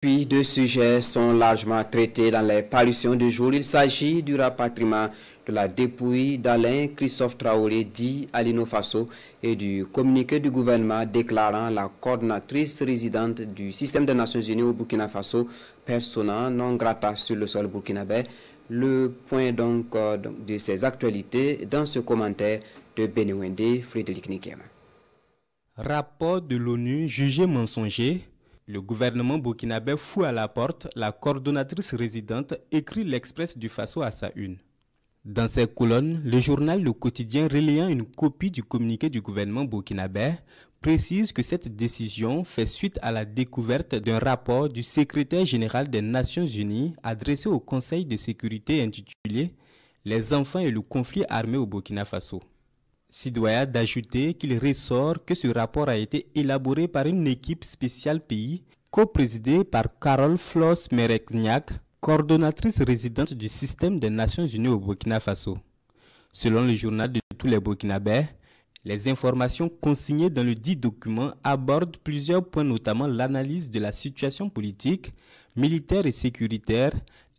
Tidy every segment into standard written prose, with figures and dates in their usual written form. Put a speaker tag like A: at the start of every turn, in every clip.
A: Puis deux sujets sont largement traités dans les parutions du jour. Il s'agit du rapatriement de la dépouille d'Alain Christophe Traoré, dit Alino Faso, et du communiqué du gouvernement déclarant la coordonnatrice résidente du système des Nations Unies au Burkina Faso, persona non grata sur le sol burkinabé. Le point donc de ces actualités dans ce commentaire de Benewende Frédéric Nikem.
B: Rapport de l'ONU jugé mensonger. Le gouvernement burkinabé fout à la porte, la coordonnatrice résidente écrit l'Express du Faso à sa une. Dans ces colonnes, le journal Le Quotidien, relayant une copie du communiqué du gouvernement burkinabé, précise que cette décision fait suite à la découverte d'un rapport du secrétaire général des Nations Unies adressé au Conseil de sécurité intitulé « Les enfants et le conflit armé au Burkina Faso ». Sidoya d'ajouter qu'il ressort que ce rapport a été élaboré par une équipe spéciale pays coprésidée par Carole Floss-Merekniak, coordonnatrice résidente du système des Nations Unies au Burkina Faso. Selon le journal de tous les Burkinabés, les informations consignées dans le dit document abordent plusieurs points, notamment l'analyse de la situation politique, militaire et sécuritaire,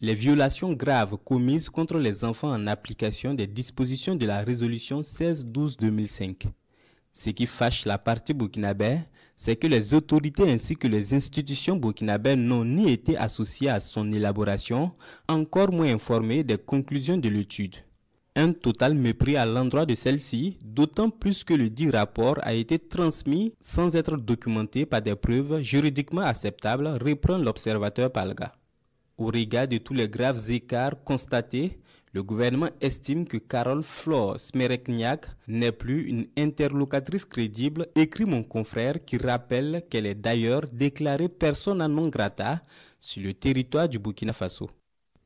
B: les violations graves commises contre les enfants en application des dispositions de la résolution 1612-2005. Ce qui fâche la partie burkinabé, c'est que les autorités ainsi que les institutions burkinabées n'ont ni été associées à son élaboration, encore moins informées des conclusions de l'étude. Un total mépris à l'endroit de celle-ci, d'autant plus que le dit rapport a été transmis sans être documenté par des preuves juridiquement acceptables, reprend l'observateur Palga. Au regard de tous les graves écarts constatés, le gouvernement estime que Carole Floss-Merekniak n'est plus une interlocutrice crédible, écrit mon confrère qui rappelle qu'elle est d'ailleurs déclarée persona non grata sur le territoire du Burkina Faso.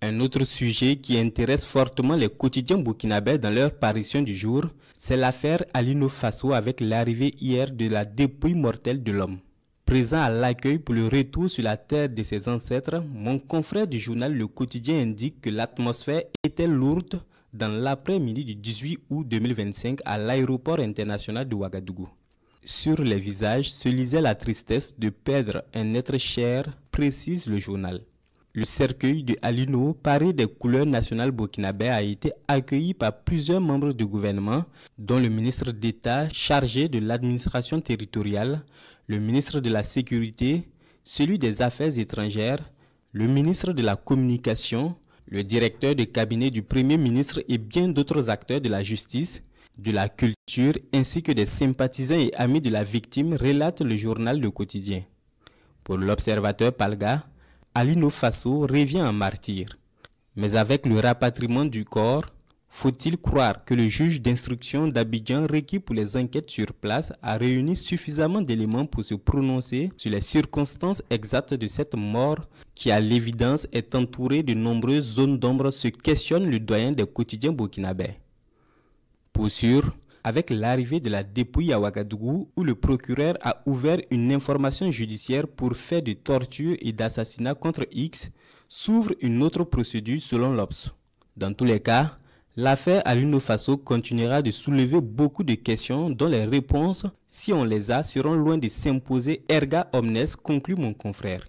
B: Un autre sujet qui intéresse fortement les quotidiens burkinabés dans leur parution du jour, c'est l'affaire Alino Faso avec l'arrivée hier de la dépouille mortelle de l'homme. Présent à l'accueil pour le retour sur la terre de ses ancêtres, mon confrère du journal Le Quotidien indique que l'atmosphère était lourde dans l'après-midi du 18 août 2025 à l'aéroport international de Ouagadougou. Sur les visages se lisait la tristesse de perdre un être cher, précise le journal. Le cercueil de Alino, paré des couleurs nationales burkinabées, a été accueilli par plusieurs membres du gouvernement, dont le ministre d'État chargé de l'administration territoriale, le ministre de la Sécurité, celui des Affaires étrangères, le ministre de la Communication, le directeur de cabinet du Premier ministre et bien d'autres acteurs de la justice, de la culture ainsi que des sympathisants et amis de la victime, relate le journal Le Quotidien. Pour l'observateur Palga, Alino Faso revient en martyr. Mais avec le rapatriement du corps, faut-il croire que le juge d'instruction d'Abidjan requis pour les enquêtes sur place a réuni suffisamment d'éléments pour se prononcer sur les circonstances exactes de cette mort qui, à l'évidence, est entourée de nombreuses zones d'ombre, se questionne le doyen des quotidiens burkinabés. Pour sûr, avec l'arrivée de la dépouille à Ouagadougou, où le procureur a ouvert une information judiciaire pour fait de torture et d'assassinat contre X, s'ouvre une autre procédure selon l'Obs. Dans tous les cas, l'affaire Alino Faso continuera de soulever beaucoup de questions dont les réponses, si on les a, seront loin de s'imposer erga omnes, conclut mon confrère.